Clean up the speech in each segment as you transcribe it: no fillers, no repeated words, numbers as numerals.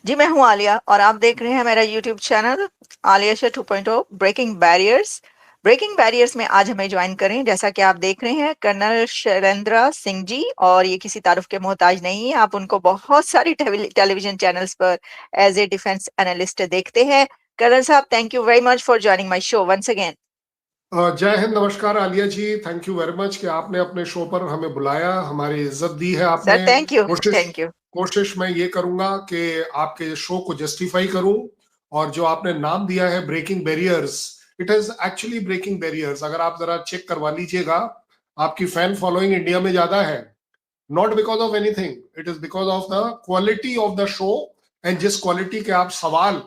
जी, मैं हूँ आलिया और आप देख रहे हैं मेरा YouTube channel Alia show 2.0 breaking barriers. Breaking barriers में आज हमें ज्वाइन करें, जैसा कि आप देख रहे हैं, कर्नल शैलेंद्र सिंह जी। और ये किसी तारुफ के मोहताज नहीं है, आप उनको बहुत सारी टेलीविजन चैनल्स पर एज ए डिफेंस एनालिस्ट देखते हैं। कर्नल साहब, thank you very much for joining my show once again. जय हिंद, नमस्कार Alia ji. Thank you very much कि आपने अपने शो पर हमें बुलाया, हमारी इज्जत दी है सर, आपने। Thank you. कोशिश थैंक यू। कोशिश मैं ये करूंगा कि आपके शो को जस्टिफाई करूं। और जो आपने नाम दिया है breaking barriers, it is actually breaking barriers. अगर आप जरा चेक करवा लीजिएगा, आपकी फैन फॉलोइंग इंडिया में ज्यादा है। Not because of anything, it is because of the quality of the show. And जिस क्वालिटी के आप सवाल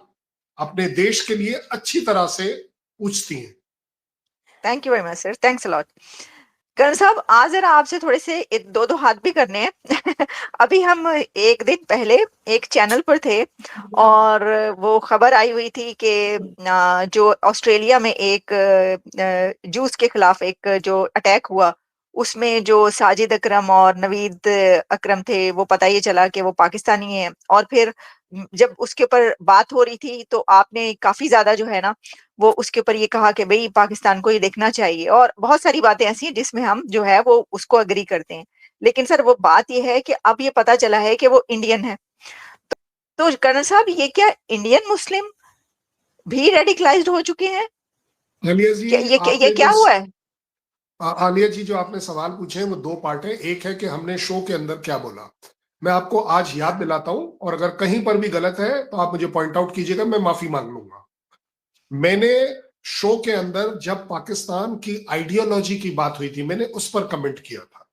अपने देश के लिए अच्छी तरह से पूछती हैं। Thank you very much sir, thanks a lot. Karan साहब, आज जरा आपसे थोड़े से दो दो हाथ भी करने हैं। अभी हम एक दिन पहले एक चैनल पर थे और वो खबर आई हुई थी कि जो ऑस्ट्रेलिया में एक जूस के खिलाफ एक जो अटैक हुआ, उसमें जो साजिद अकरम और नवीद अकरम थे, वो पता ये चला कि वो पाकिस्तानी हैं। और फिर जब उसके ऊपर बात हो रही थी तो आपने काफी ज्यादा जो है ना, वो उसके ऊपर ये कहा कि भई पाकिस्तान को ये देखना चाहिए, और बहुत सारी बातें ऐसी हैं जिसमें हम जो है वो उसको एग्री करते हैं। लेकिन सर, वो बात ये है कि अब ये पता चला है कि वो इंडियन है। तो कर्नल साहब, ये क्या इंडियन मुस्लिम भी रेडिकलाइज्ड हो चुके हैं? आलिया क्या जी, ये आपने क्या हुआ है? आलिया जी, जो आपने सवाल पूछे हैं वो दो पार्ट है। एक है कि हमने शो के अंदर क्या बोला। मैं आपको आज याद दिलाता हूं, और अगर कहीं पर भी गलत है तो आप मुझे पॉइंट आउट कीजिएगा, मैं माफी मांग लूंगा। मैंने शो के अंदर जब पाकिस्तान की आइडियोलॉजी की बात हुई थी, मैंने उस पर कमेंट किया था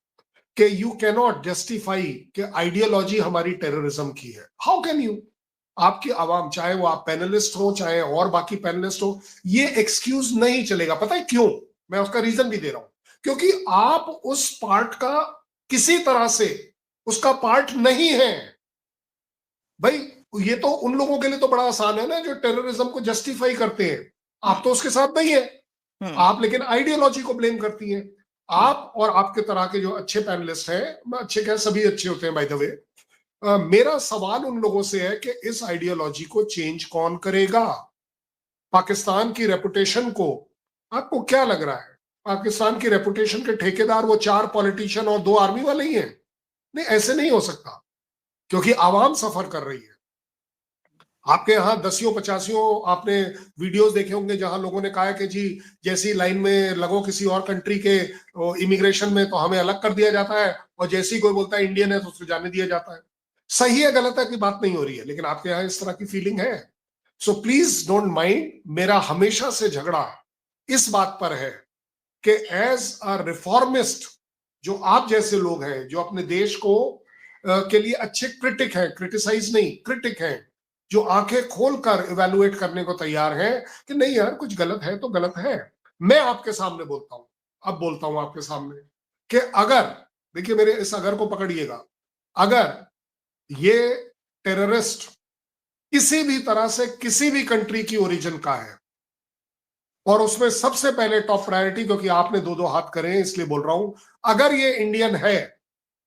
कि यू कैन नॉट जस्टिफाई कि आइडियोलॉजी हमारी टेररिज्म की है। How can you? आपकी आवाम, चाहे वो आप पैनलिस्ट हो चाहे और बाकी पैनलिस्ट हो, ये एक्सक्यूज नहीं चलेगा। पता है क्यों? मैं उसका रीजन भी दे रहा हूं। क्योंकि आप उस पार्ट का किसी तरह से उसका पार्ट नहीं है। भाई, ये तो उन लोगों के लिए तो बड़ा आसान है ना, जो टेररिज्म को जस्टिफाई करते हैं। आप तो उसके साथ नहीं है। हम्म। आप लेकिन आइडियोलॉजी को ब्लेम करती हैं। हम्म। आप और आपके तरह के जो अच्छे पैनलिस्ट हैं, मैं अच्छे क्या, सभी अच्छे होते हैं बाय द वे। मेरा सवाल उन लोगों से है कि इस आइडियोलॉजी को चेंज कौन करेगा? पाकिस्तान की रेपुटेशन को, आपको क्या लग रहा है पाकिस्तान की रेपुटेशन के ठेकेदार वो 4 पॉलिटिशियन और 2 आर्मी वाले ही हैं? नहीं, ऐसे नहीं हो सकता, क्योंकि आवाम सफर कर रही है। आपके यहाँ दसियों पचासियों आपने वीडियोस देखे होंगे जहां लोगों ने कहा है कि जी, जैसी लाइन में लगो किसी और कंट्री के इमिग्रेशन में तो हमें अलग कर दिया जाता है, और जैसे ही कोई बोलता है इंडियन है तो उसको जाने दिया जाता है। सही है गलत है की बात नहीं हो रही है, लेकिन आपके यहाँ इस तरह की फीलिंग है। सो प्लीज डोंट माइंड, मेरा हमेशा से झगड़ा इस बात पर है कि एज अ रिफॉर्मिस्ट, जो आप जैसे लोग हैं जो अपने देश को के लिए अच्छे क्रिटिक हैं, क्रिटिसाइज नहीं क्रिटिक हैं, जो आंखें खोलकर इवेलुएट करने को तैयार हैं कि नहीं यार, कुछ गलत है तो गलत है। मैं आपके सामने बोलता हूं, अब बोलता हूं आपके सामने कि अगर, देखिए मेरे इस अगर को पकड़िएगा, अगर ये टेररिस्ट किसी भी तरह से किसी भी कंट्री की ओरिजिन का है, और उसमें सबसे पहले टॉप प्रायोरिटी, क्योंकि आपने दो दो हाथ करे हैं इसलिए बोल रहा हूं, अगर ये इंडियन है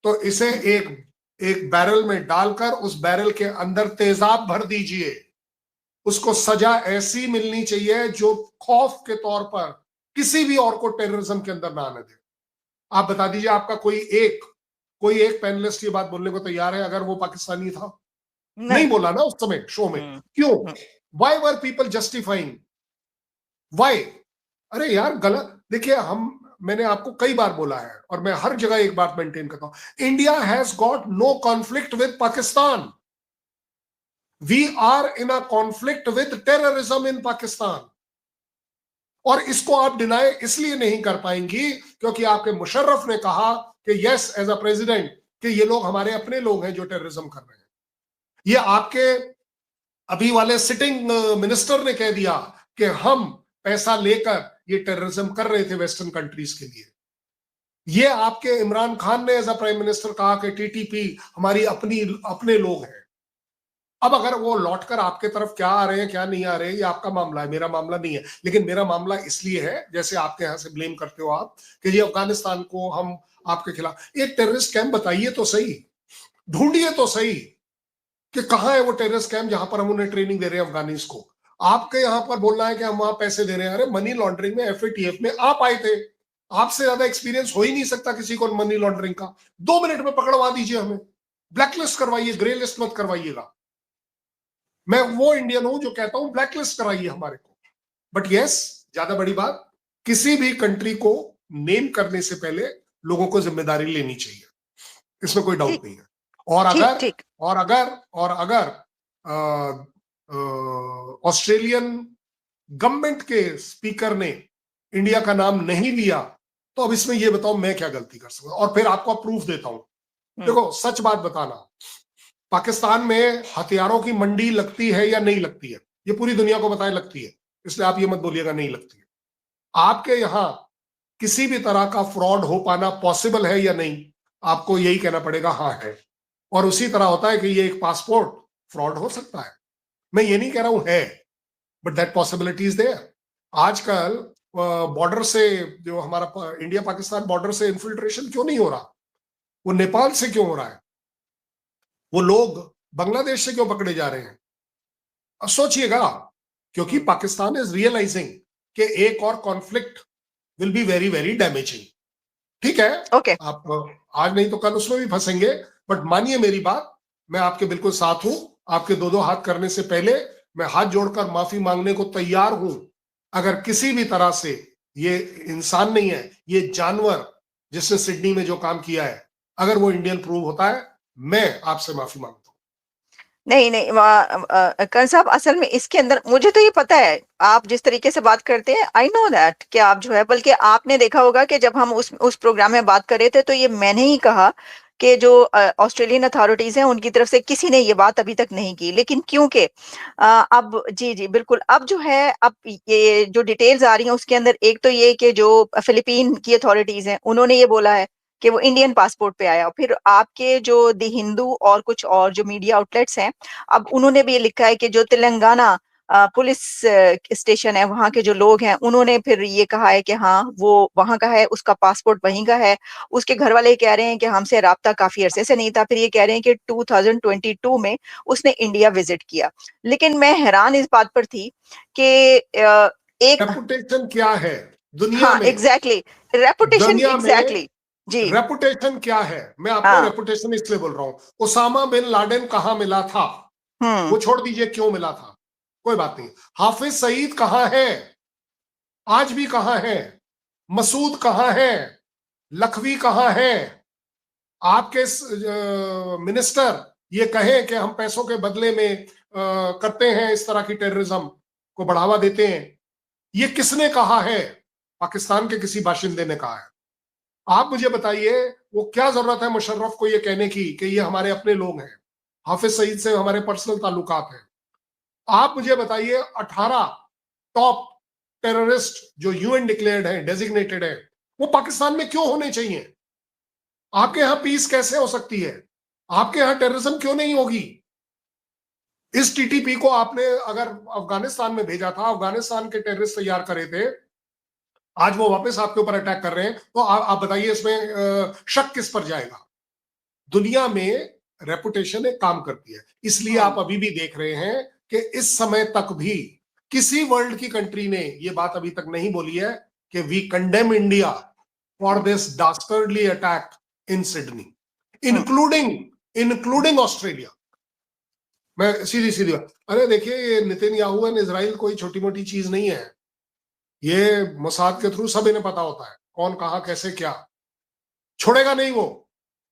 तो इसे एक एक बैरल में डालकर उस बैरल के अंदर तेजाब भर दीजिए। उसको सजा ऐसी मिलनी चाहिए जो खौफ के तौर पर किसी भी और को टेररिज्म के अंदर ना आने दे। आप बता दीजिए, आपका कोई एक पैनलिस्ट ये बात बोलने को तैयार है अगर वो पाकिस्तानी था? नहीं नहीं। बोला ना उस समय शो में। हम्म। क्यों? Hmm. Why were people justifying? Why? अरे यार गलत, देखिए मैंने आपको कई बार बोला है और मैं हर जगह एक बात मेंटेन करता हूं, India has got no conflict with Pakistan. We are in a conflict with terrorism in Pakistan. और इसको आप डिनाई इसलिए नहीं कर पाएंगी क्योंकि आपके मुशर्रफ ने कहा कि यस, एज अ प्रेसिडेंट, कि ये लोग हमारे अपने लोग हैं जो टेररिज्म कर रहे हैं। ये आपके अभी वाले सिटिंग मिनिस्टर ने कह दिया कि हम पैसा लेकर ये टेररिज्म कर रहे थे वेस्टर्न कंट्रीज के लिए। ये आपके इमरान खान ने एज अ प्राइम मिनिस्टर कहा कि टीटीपी हमारी अपने लोग हैं। अब अगर वो लौटकर आपके तरफ क्या आ रहे हैं क्या नहीं आ रहे हैं, ये आपका मामला है, मेरा मामला नहीं है। लेकिन मेरा मामला इसलिए है, जैसे आपके यहां से ब्लेम करते हो आप कि ये अफगानिस्तान को हम आपके खिलाफ, एक टेररिस्ट कैंप बताइए तो सही, ढूंढिए तो सही। कि कहाँ है वो टेररिस्ट कैंप जहां पर हम उन्हें ट्रेनिंग दे रहे हैं अफगानिस को। आपके यहां पर बोलना है कि हम वहां पैसे दे रहे हैं। अरे मनी लॉन्ड्रिंग में एफएटीएफ में आप आए थे, आपसे ज्यादा एक्सपीरियंस हो ही नहीं सकता किसी को मनी लॉन्ड्रिंग का। 2 मिनट में पकड़वा दीजिए हमें, ब्लैकलिस्ट करवाइए, ग्रे लिस्ट मत करवाइएगा। मैं वो इंडियन हूं जो कहता हूं ब्लैकलिस्ट कराइए हमारे को। बट यस, ज्यादा बड़ी बात, किसी भी कंट्री को नेम करने से पहले लोगों को जिम्मेदारी लेनी चाहिए, इसमें कोई डाउट ठीक नहीं है। और ठीक अगर ठीक। और अगर ऑस्ट्रेलियन गवर्नमेंट के स्पीकर ने इंडिया का नाम नहीं लिया, तो अब इसमें ये बताओ मैं क्या गलती कर सकता हूं। और फिर आपको प्रूफ देता हूं। देखो, सच बात बताना, पाकिस्तान में हथियारों की मंडी लगती है या नहीं लगती है, ये पूरी दुनिया को बताए लगती है, इसलिए आप ये मत बोलिएगा नहीं लगती है। आपके यहां किसी भी तरह का फ्रॉड हो पाना पॉसिबल है या नहीं, आपको यही कहना पड़ेगा हाँ है। और उसी तरह होता है कि ये एक पासपोर्ट फ्रॉड हो सकता है, मैं ये नहीं कह रहा हूं है, but that possibility is there. आजकल बॉर्डर से, जो हमारा इंडिया पाकिस्तान बॉर्डर से इन्फिल्ट्रेशन क्यों नहीं हो रहा, वो नेपाल से क्यों हो रहा है, वो लोग बांग्लादेश से क्यों पकड़े जा रहे हैं। अब सोचिएगा, क्योंकि पाकिस्तान इज रियलाइजिंग कि एक और conflict will be very very damaging. ठीक है, ओके। आप आज नहीं तो कल उसमें भी फंसेंगे, बट मानिए मेरी बात, मैं आपके बिल्कुल साथ हूं। आपके दो दो हाथ करने से पहले मैं हाथ जोड़कर माफी मांगने को तैयार हूं। अगर किसी भी तरह से, ये इंसान नहीं है, ये जानवर जिसने सिडनी में जो काम किया है, अगर वो इंडियन प्रूव होता है, मैं आपसे माफी मांगता हूं। नहीं नहीं, कर्ण साहब, असल में इसके अंदर मुझे तो ये पता है आप जिस तरीके से बात करते हैं, आई नो दैट कि आप जो है, बल्कि आपने देखा होगा कि जब हम उस प्रोग्राम में बात कर रहे थे तो ये मैंने ही कहा कि जो ऑस्ट्रेलियन अथॉरिटीज हैं उनकी तरफ से किसी ने ये बात अभी तक नहीं की, लेकिन क्योंकि अब जी जी बिल्कुल, अब जो है, अब ये जो डिटेल्स आ रही हैं उसके अंदर एक तो ये कि जो फिलीपीन की अथॉरिटीज हैं उन्होंने ये बोला है कि वो इंडियन पासपोर्ट पे आया। फिर आपके जो दी हिंदू और कुछ और जो मीडिया आउटलेट्स हैं, अब उन्होंने भी ये लिखा है कि जो तेलंगाना पुलिस स्टेशन है, वहां के जो लोग हैं, उन्होंने फिर ये कहा है कि हाँ वो वहां का है, उसका पासपोर्ट वहीं का है। उसके घर वाले कह रहे हैं कि हमसे राब्ता काफी अरसे से नहीं था। फिर ये कह रहे हैं कि 2022 में उसने इंडिया विजिट किया। लेकिन मैं हैरान इस बात पर थी कि एक, रेपुटेशन क्या है दुनिया हाँ में? एग्जैक्टली, रेपुटेशन दुनिया में एग्जैक्टली। जी। रेपुटेशन क्या है? मैं आपको हाँ। रेपुटेशन इसलिए बोल रहा हूं। ओसामा बिन लादेन कहां मिला था, हम्म। वो छोड़ दीजिए क्यों मिला था, कोई बात नहीं। हाफिज सईद कहां है, आज भी कहां है? मसूद कहां है? लखवी कहां है? आपके मिनिस्टर ये कहें कि हम पैसों के बदले में करते हैं इस तरह की टेररिज्म को बढ़ावा देते हैं, ये किसने कहा है? पाकिस्तान के किसी बाशिंदे ने कहा है। आप मुझे बताइए, वो क्या जरूरत है मुशर्रफ को ये कहने की कि ये हमारे अपने लोग हैं, हाफिज सईद से हमारे पर्सनल ताल्लुकात हैं। आप मुझे बताइए, 18 टॉप टेररिस्ट जो यूएन डिक्लेयर्ड हैं, डेजिग्नेटेड है, वो पाकिस्तान में क्यों होने चाहिए? आपके यहां पीस कैसे हो सकती है? आपके यहां टेररिज्म क्यों नहीं होगी? इस टीटीपी को आपने अगर अफगानिस्तान में भेजा था, अफगानिस्तान के टेररिस्ट तैयार करे थे, आज वो वापस आपके ऊपर अटैक कर रहे हैं, तो आप बताइए इसमें शक किस पर जाएगा? दुनिया में रेपुटेशन एक काम करती है। इसलिए हम्म। आप अभी भी देख रहे हैं कि इस समय तक भी किसी वर्ल्ड की कंट्री ने ये बात अभी तक नहीं बोली है कि we condemn India for this dastardly attack in Sydney, hmm. Including including Australia. मैं सीधी सीधी बात, अरे देखिए, ये नेतन्याहू एंड इजराइल कोई छोटी मोटी चीज नहीं है। ये मोसाद के थ्रू सब इन्हें पता होता है कौन कहां कैसे क्या। छोड़ेगा नहीं वो,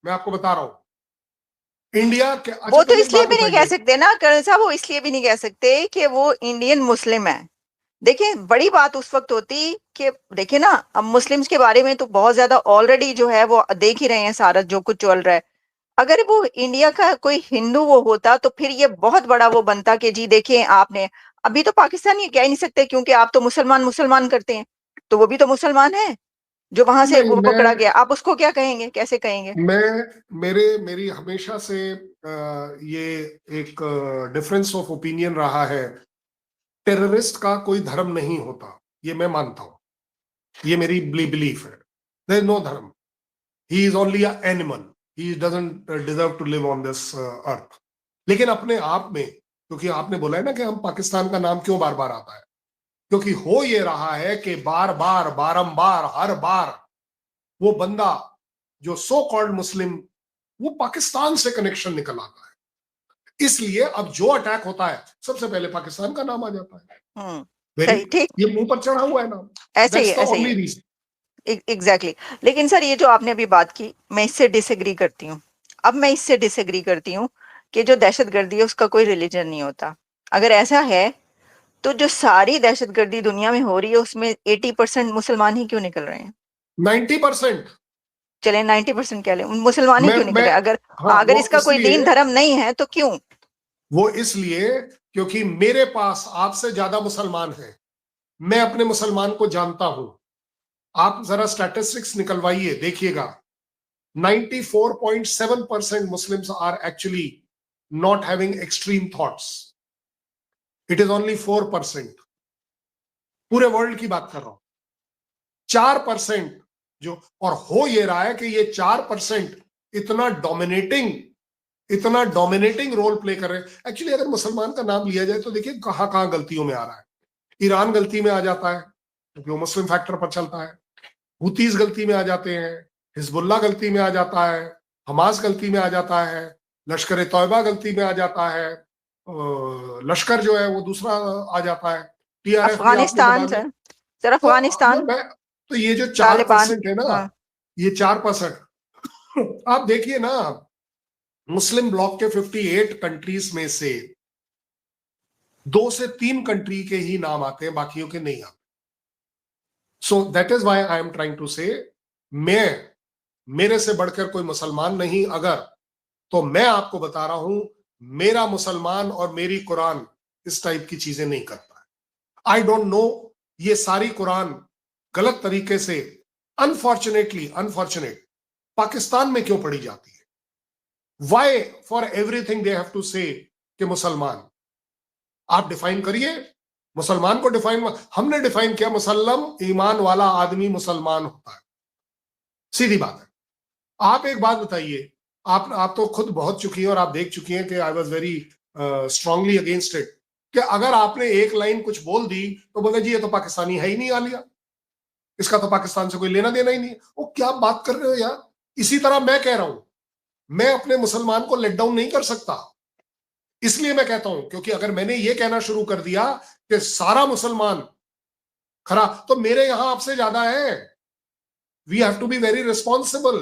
मैं आपको बता रहा हूं। इंडिया के, अच्छा वो तो चलिए एक इसलिए बात भी नहीं कह बताइए। सकते ना करण साहब, वो इसलिए भी नहीं कह सकते कि वो इंडियन मुस्लिम है। देखिए, बड़ी बात उस वक्त होती कि देखिए ना, अब मुस्लिम्स के बारे में तो बहुत ज्यादा ऑलरेडी जो है वो देख ही रहे हैं सारा जो कुछ चल रहा है। अगर वो इंडिया का कोई हिंदू वो होता तो फिर ये बहुत बड़ा वो बनता कि जी देखिए आपने, अभी तो पाकिस्तान ये कह ही नहीं सकते क्योंकि आप तो मुसलमान मुसलमान करते हैं, तो वो भी तो मुसलमान है जो वहां से नहीं, वो पकड़ा गया, आप उसको क्या कहेंगे, कैसे कहेंगे? मेरी हमेशा से ये एक डिफरेंस ऑफ ओपिनियन रहा है। टेररिस्ट का कोई धर्म नहीं होता, ये मैं मानता हूं, ये मेरी बिलीफ है। There is no dharma, he is only a animal, he doesn't deserve to live on this earth. लेकिन अपने आप में, क्योंकि आपने बोला है ना कि हम पाकिस्तान का नाम क्यों बार बार आता है, क्योंकि हो ये रहा है कि बार बार बारंबार हर बार वो बंदा जो सो कॉल्ड मुस्लिम, वो पाकिस्तान से कनेक्शन निकल आता है। इसलिए अब जो अटैक होता है सबसे पहले पाकिस्तान का नाम आ जाता है। वेरी, सही, ठीक, ये मुंह पर चढ़ा हुआ है नाम। ऐसे ही दैट्स है, द ऐसे ही ओनली है। रीजन। एग्जैक्टली। लेकिन सर, ये जो आपने अभी बात की, मैं इससे डिसएग्री करती हूँ। अब मैं इससे डिसएग्री करती हूँ कि जो दहशतगर्दी है उसका कोई रिलीजन नहीं होता। अगर ऐसा है तो जो सारी दहशतगर्दी दुनिया में हो रही है उसमें 80% मुसलमान ही क्यों निकल रहे हैं? 90%। चले 90% कह लें, मुसलमान ही क्यों निकल मैं रहे हैं? अगर हाँ, अगर वो इसका कोई दीन इसलिए, धर्म नहीं है तो क्यों? वो इसलिए क्योंकि मेरे पास आपसे ज्यादा मुसलमान हैं। मैं अपने मुसलमान को जानता हूं। आप जरा स्टैटिस्टिक्स निकलवाइए, देखिएगा 94.7% Muslims are actually not having extreme thoughts. It is only 4%। पूरे वर्ल्ड की बात कर रहा हूं। 4% जो, और हो ये रहा है कि ये 4% इतना डोमिनेटिंग, इतना डोमिनेटिंग रोल प्ले कर रहे हैं। एक्चुअली अगर मुसलमान का नाम लिया जाए तो देखिए कहां कहां गलतियों में आ रहा है। ईरान गलती में आ जाता है क्योंकि वो मुस्लिम फैक्टर पर चलता है। हुतीज गलती में आ जाते हैं, हिजबुल्ला गलती में आ जाता है, हमास गलती में आ जाता है, लश्कर तौयबा गलती में आ जाता है, लश्कर जो है वो दूसरा आ जाता है, टीआरएफ भी आपने दबा अफगानिस्तान दिया। सर, तो अफगानिस्तान, मैं तो ये जो चार तालिबान। परसेंट है ना, हाँ। ये 4%, आप देखिए ना, मुस्लिम ब्लॉक के 58 कंट्रीज में से 2 से 3 कंट्री के ही नाम आते हैं, बाकियों के नहीं आते। So that is why I am trying to say, मैं, मेरे से बढ़कर कोई मुसलमान नहीं अगर, तो मैं आपको बता रहा हूं, मेरा मुसलमान और मेरी कुरान इस टाइप की चीजें नहीं करता है। आई डोंट नो ये सारी कुरान गलत तरीके से, अनफॉर्चुनेटली अनफॉर्चुनेट, पाकिस्तान में क्यों पढ़ी जाती है। Why for everything they have to say कि मुसलमान। आप डिफाइन करिए मुसलमान को। डिफाइन हमने डिफाइन किया, मुसल्लम ईमान वाला आदमी मुसलमान होता है, सीधी बात है। आप एक बात बताइए, आप तो खुद बहुत चुकी हैं और आप देख चुकी हैं कि I was very strongly against it, कि अगर आपने एक लाइन कुछ बोल दी तो बोले जी ये तो पाकिस्तानी है ही नहीं, आलिया इसका तो पाकिस्तान से कोई लेना देना ही नहीं। वो क्या बात कर रहे हो यार। इसी तरह मैं कह रहा हूं, मैं अपने मुसलमान को लेट डाउन नहीं कर सकता। इसलिए मैं कहता हूं, क्योंकि अगर मैंने ये कहना शुरू कर दिया कि सारा मुसलमान खरा, तो मेरे यहां आपसे ज्यादा है। We have to be very responsible.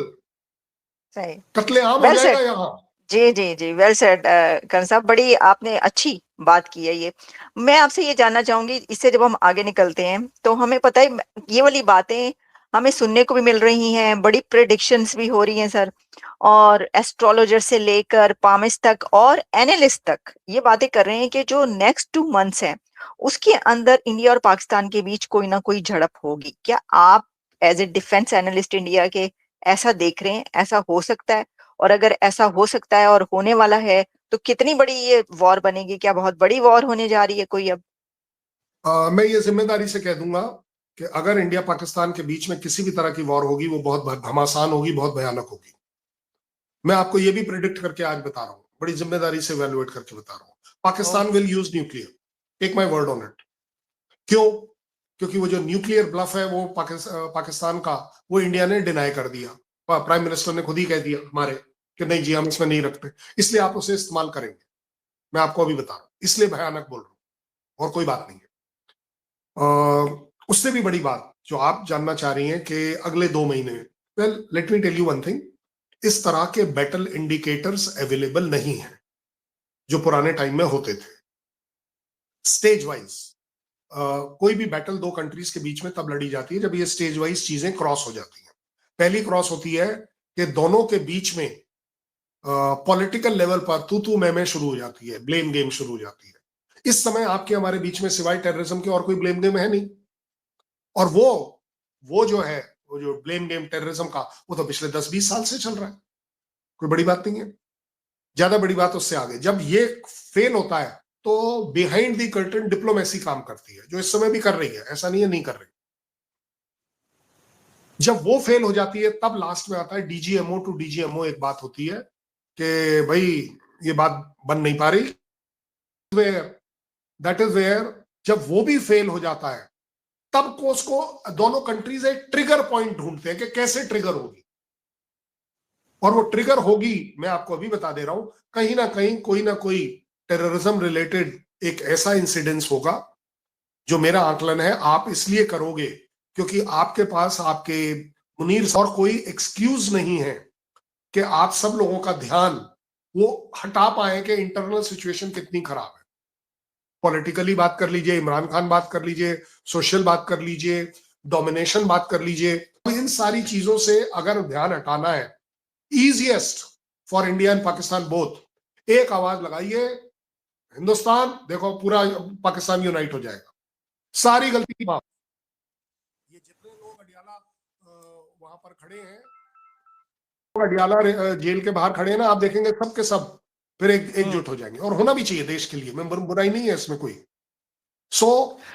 सही। कत्लेआम हो वेल सेड। जाएगा यहां। जी जी जी, वेल सेड करण साहब, बड़ी आपने अच्छी बात की है ये। मैं आपसे ये जानना चाहूंगी, इससे जब हम आगे निकलते हैं तो हमें पता है ये वाली बातें हमें सुनने को भी मिल रही हैं, बड़ी प्रेडिक्शंस भी हो रही हैं सर। और एस्ट्रोलॉजर से लेकर पामिस्ट तक और एनालिस्ट तक ये बातें कर रहे हैं कि जो नेक्स्ट 2 मंथ्स हैं उसके अंदर इंडिया और पाकिस्तान के बीच कोई ना कोई झड़प होगी। क्या आप as a defence analyst India के ऐसा देख रहे हैं, ऐसा हो सकता है? और अगर ऐसा हो सकता है और होने वाला है तो कितनी बड़ी ये वॉर बनेगी? क्या बहुत बड़ी वॉर होने जा रही है कोई अब? मैं ये जिम्मेदारी से कह दूंगा कि अगर इंडिया पाकिस्तान के बीच में किसी भी तरह की वॉर होगी वो बहुत घमासान होगी, बहुत भयानक होगी। मैं आपको ये भी प्रिडिक्ट करके आज बता रहा हूं, बड़ी जिम्मेदारी से इवैल्यूएट करके बता रहा हूं, oh, Pakistan will use nuclear. Take my word on it. क्यों? क्योंकि वो जो न्यूक्लियर ब्लफ है वो पाकिस्तान का, वो इंडिया ने डिनाई कर दिया। प्राइम मिनिस्टर ने खुद ही कह दिया हमारे कि नहीं जी हम इसमें नहीं रखते, इसलिए आप उसे इस्तेमाल करेंगे। मैं आपको अभी बता रहा हूं, इसलिए भयानक बोल रहा हूं, और कोई बात नहीं है। उससे भी बड़ी बात जो आप जानना चाह रही हैं कि अगले 2 महीने में, well let me tell you one thing, इस तरह के बैटल इंडिकेटर्स अवेलेबल नहीं है जो पुराने टाइम में होते थे। स्टेज वाइज कोई भी बैटल 2 कंट्रीज के बीच में तब लड़ी जाती है जब ये स्टेज वाइज चीजें क्रॉस हो जाती हैं। पहली क्रॉस होती है कि दोनों के बीच में पॉलिटिकल लेवल पर तू मैं शुरू हो जाती है, ब्लेम गेम शुरू हो जाती है। इस समय आपके हमारे बीच में सिवाय टेररिज्म के और कोई ब्लेम गेम है नहीं। और वो जो है, वो जो ब्लेम गेम टेररिज्म का, वो तो पिछले 10-20 साल से चल रहा है, कोई बड़ी बात नहीं है। ज्यादा बड़ी बात उससे आगे, जब ये फेल होता है तो बिहाइंड द कर्टन डिप्लोमेसी काम करती है, जो इस समय भी कर रही है, ऐसा नहीं है नहीं कर रही। जब वो फेल हो जाती है तब लास्ट में आता है डीजीएमओ टू डीजीएमओ, एक बात होती है कि भाई ये बात बन नहीं पा रही। दैट इज वेयर जब वो भी फेल हो जाता है तब को उसको दोनों कंट्रीज एक ट्रिगर पॉइंट ढूंढते हैं कि कैसे ट्रिगर होगी, और वो ट्रिगर होगी मैं आपको अभी बता दे रहा हूं, कहीं ना कोई टेररिज्म रिलेटेड एक ऐसा इंसिडेंस होगा जो मेरा आकलन है आप इसलिए करोगे क्योंकि आपके पास आपके मुनीर और कोई एक्सक्यूज नहीं है कि आप सब लोगों का ध्यान वो हटा पाए कि इंटरनल सिचुएशन कितनी खराब है। पॉलिटिकली बात कर लीजिए, इमरान खान बात कर लीजिए, सोशल बात कर लीजिए, डोमिनेशन बात कर लीजिए, इन सारी चीजों से अगर ध्यान हटाना है, easiest for India and Pakistan both, एक आवाज लगाइए हिंदुस्तान, देखो पूरा पाकिस्तान यूनाइट हो जाएगा, सारी गलती माफ। ये जितने लोग अडियाला वहां पर खड़े हैं, अडियाला जेल के बाहर खड़े हैं ना, आप देखेंगे सब के सब फिर एकजुट हो जाएंगे, और होना भी चाहिए देश के लिए, मैं बुराई नहीं है इसमें कोई।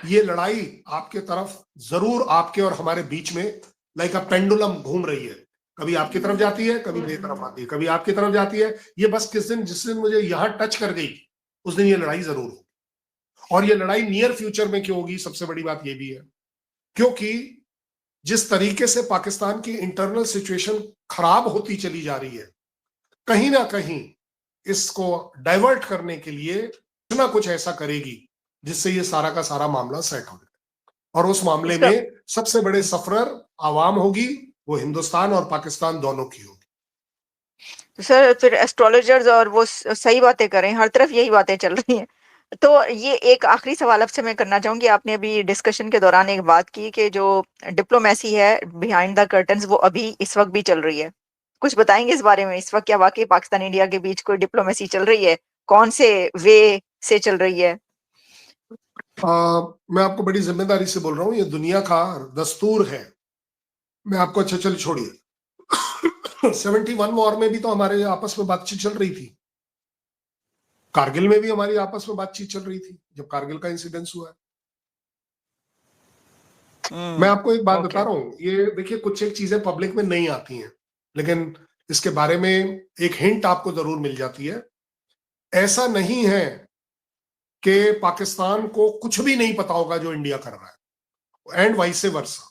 ये लड़ाई आपके तरफ जरूर, आपके और हमारे बीच में लाइक अ पेंडुलम घूम रही है, कभी आपकी तरफ जाती है, कभी मेरी तरफ आती है, कभी आपकी तरफ जाती है। ये बस जिस दिन मुझे यहां टच कर गई उस दिन ये लड़ाई जरूर होगी, और ये लड़ाई नियर फ्यूचर में क्यों होगी, सबसे बड़ी बात ये भी है क्योंकि जिस तरीके से पाकिस्तान की इंटरनल सिचुएशन खराब होती चली जा रही है, कहीं ना कहीं इसको डाइवर्ट करने के लिए कुछ ना कुछ ऐसा करेगी जिससे ये सारा का सारा मामला सेट हो जाए, और उस मामले में सबसे बड़े सफरर आवाम होगी, वो हिंदुस्तान और पाकिस्तान दोनों की होगी। तो सर फिर एस्ट्रोलॉजर्स और वो सही बातें कर रहे हैं, हर तरफ यही बातें चल रही हैं। तो ये एक आखिरी सवाल आपसे मैं करना चाहूंगी, आपने अभी डिस्कशन के दौरान एक बात की कि जो डिप्लोमेसी है बिहाइंड द कर्टन्स वो अभी इस वक्त भी चल रही है, कुछ बताएंगे इस बारे में? इस वक्त क्या वाकई पाकिस्तान इंडिया के बीच कोई डिप्लोमेसी चल रही है? कौन से वे से चल रही है? मैं आपको बड़ी जिम्मेदारी से बोल रहा हूँ, ये दुनिया का दस्तूर है। मैं आपको, अच्छा चल छोड़िए 71 वॉर में भी तो हमारे आपस में बातचीत चल रही थी, कारगिल में भी हमारी आपस में बातचीत चल रही थी जब कारगिल का इंसिडेंस हुआ है। मैं आपको एक बात बता रहा हूं, ये देखिए कुछ एक चीजें पब्लिक में नहीं आती हैं, लेकिन इसके बारे में एक हिंट आपको जरूर मिल जाती है। ऐसा नहीं है कि पाकिस्तान को कुछ भी नहीं पता होगा जो इंडिया कर रहा है, एंड वाइस वर्सा।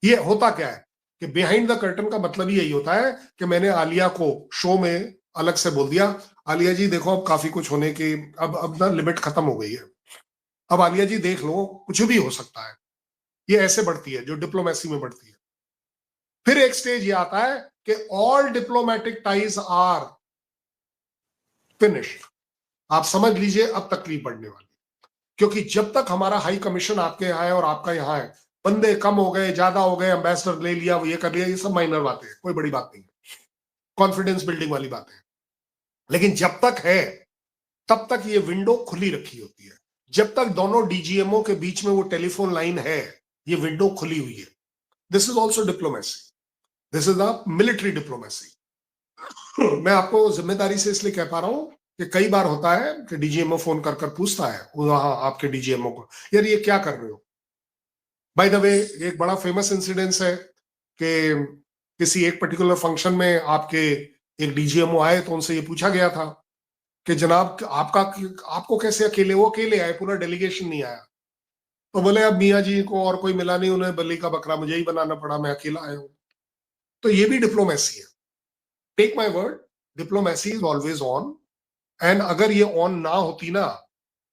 ये होता क्या है कि बिहाइंड द कर्टन का मतलब ही यही होता है कि मैंने आलिया को शो में अलग से बोल दिया, आलिया जी देखो अब काफी कुछ होने की, अब ना लिमिट खत्म हो गई है, अब आलिया जी देख लो कुछ भी हो सकता है। ये ऐसे बढ़ती है जो डिप्लोमेसी में बढ़ती है। फिर एक स्टेज ये आता है कि all diplomatic ties are finished. आप समझ लीजिए अब तकलीफ बढ़ने वाली, क्योंकि जब तक हमारा हाई कमीशन आपके यहाँ है और आपका यहाँ है, बंदे कम हो गए ज्यादा हो गए, एम्बेसडर ले लिया, वो ये कर लिया, ये सब माइनर बातें हैं, कोई बड़ी बात नहीं है, कॉन्फिडेंस बिल्डिंग वाली बातें हैं। लेकिन जब तक है तब तक ये विंडो खुली रखी होती है, जब तक दोनों डीजीएमओ के बीच में वो टेलीफोन लाइन है, ये विंडो खुली हुई है। This is also diplomacy, this is the military diplomacy. मैं आपको जिम्मेदारी से इसलिए कह पा रहा हूं कि कई बार होता है कि डीजीएमओ फोन कर कर पूछता है वहां आपके डीजीएमओ को, यार ये क्या कर रहे हो। बाय द वे एक बड़ा फेमस इंसिडेंस है कि किसी एक पर्टिकुलर फंक्शन में आपके एक डीजीएमओ आए तो उनसे ये पूछा गया था कि जनाब आपको कैसे अकेले, वो अकेले आए, पूरा डेलीगेशन नहीं आया। तो बोले अब मियाँ जी को और कोई मिला नहीं, उन्हें बलि का बकरा मुझे ही बनाना पड़ा, मैं अकेला आया हूं। तो ये भी डिप्लोमेसी है। Take my word, diplomacy is always on, and अगर ये ऑन ना होती ना,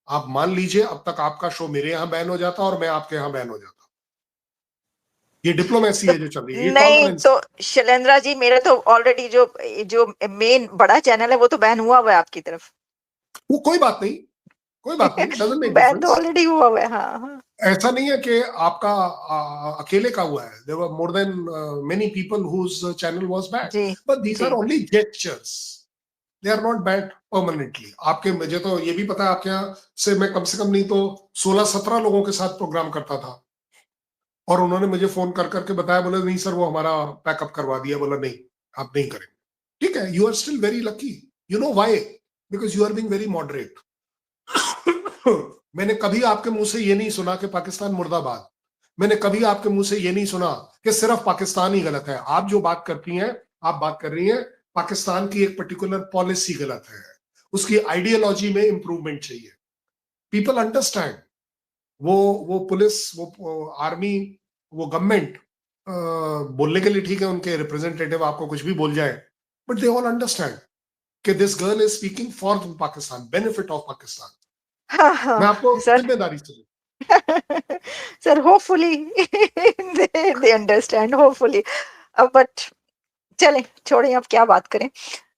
आप मान लीजिए अब तक आपका शो मेरे यहाँ बैन हो जाता और मैं आपके यहाँ बैन हो जाता। ये डिप्लोमेसी है जो चल रही है, ये नहीं टॉलरेंस। तो शैलेंद्रा जी, मेरा तो ऑलरेडी जो जो मेन बड़ा चैनल है वो तो बैन हुआ है आपकी तरफ। वो कोई बात नहीं, कोई बात नहीं, डजंट मेक बैन तो डिफरेंस। ऑलरेडी हुआ है। हाँ हाँ, ऐसा नहीं है कि आपका अकेले का हुआ है, there were more than many people whose channel was bad, जी बट दीस आर जी। Only gestures, they are not bad permanently. आपके, मुझे तो ये भी पता है आपके यहाँ से मैं कम से कम नहीं तो 16-17 लोगों के साथ प्रोग्राम करता था, और उन्होंने मुझे फोन कर करके बताया, बोले नहीं सर वो हमारा पैकअप करवा दिया, बोला नहीं आप नहीं करेंगे। ठीक है, you are still very lucky, you know why, because you are being very moderate. मैंने कभी आपके मुंह से ये नहीं सुना कि पाकिस्तान मुर्दाबाद, मैंने कभी आपके मुंह से ये नहीं सुना कि सिर्फ पाकिस्तान ही गलत है। आप जो बात करती हैं, आप बात कर रही हैं पाकिस्तान की एक पर्टिकुलर पॉलिसी गलत है, उसकी आइडियोलॉजी में इंप्रूवमेंट चाहिए। पीपल अंडरस्टैंड, वो पुलिस, वो आर्मी, वो गवर्नमेंट बोलने के लिए ठीक है, उनके रिप्रेजेंटेटिव आपको कुछ भी बोल जाए, बट दे ऑल अंडरस्टैंड कि this girl is speaking for Pakistan, benefit of Pakistan. हाँ, हाँ, मैं आपको सर। जिम्मेदारी से sir, hopefully they understand, hopefully. But चलें, छोड़ें, अब क्या बात करें।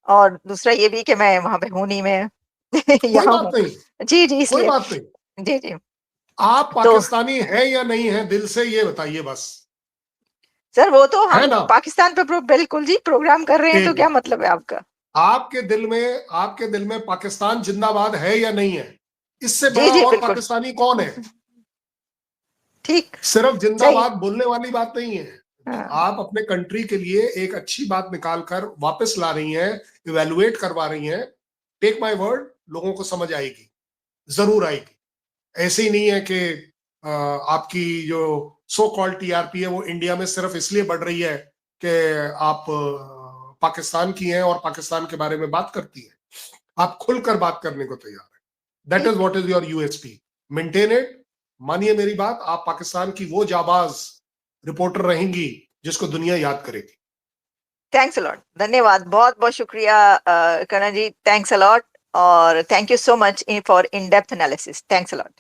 और दूसरा ये भी कि मैं वहाँ पे हूँ नहीं, मैं कोई यहाँ बात हूँ। नहीं, जी, जी, कोई इसलिए। बात नहीं। जी, जी। आप तो पाकिस्तानी है या नहीं है, दिल से ये बताइए बस, सर, वो तो है हम ना? पाकिस्तान पे बिल्कुल जी प्रोग्राम कर रहे हैं, तो ठीक है, क्या मतलब है आपका? आपके दिल में पाकिस्तान जिंदाबाद है या नहीं है? इससे जी, बड़ा जी, और बिल्कुल। पाकिस्तानी कौन है? ठीक, सिर्फ सही। जिंदाबाद बोलने वाली बात नहीं है। हाँ, आप अपने कंट्री के लिए एक अच्छी बात निकाल कर वापस ला रही हैं, इवेलुएट करवा रही हैं, टेक माय वर्ड, लोगों को समझ आएगी, जरूर आएगी। ऐसे ही नहीं है कि आपकी जो सो कॉल्ड टीआरपी है वो इंडिया में सिर्फ इसलिए बढ़ रही है कि आप पाकिस्तान की हैं और पाकिस्तान के बारे में बात करती हैं। आप खुलकर बात करने को तैयार है, दैट इज ठीक। What is your USP. Maintain it. मानिए मेरी बात, आप पाकिस्तान की वो जाबाज रिपोर्टर रहेंगी जिसको दुनिया याद करेगी। थैंक्स अ लॉट, धन्यवाद, बहुत-बहुत शुक्रिया करण जी, थैंक्स अ लॉट, और thank you so much for in depth analysis. Thanks a lot.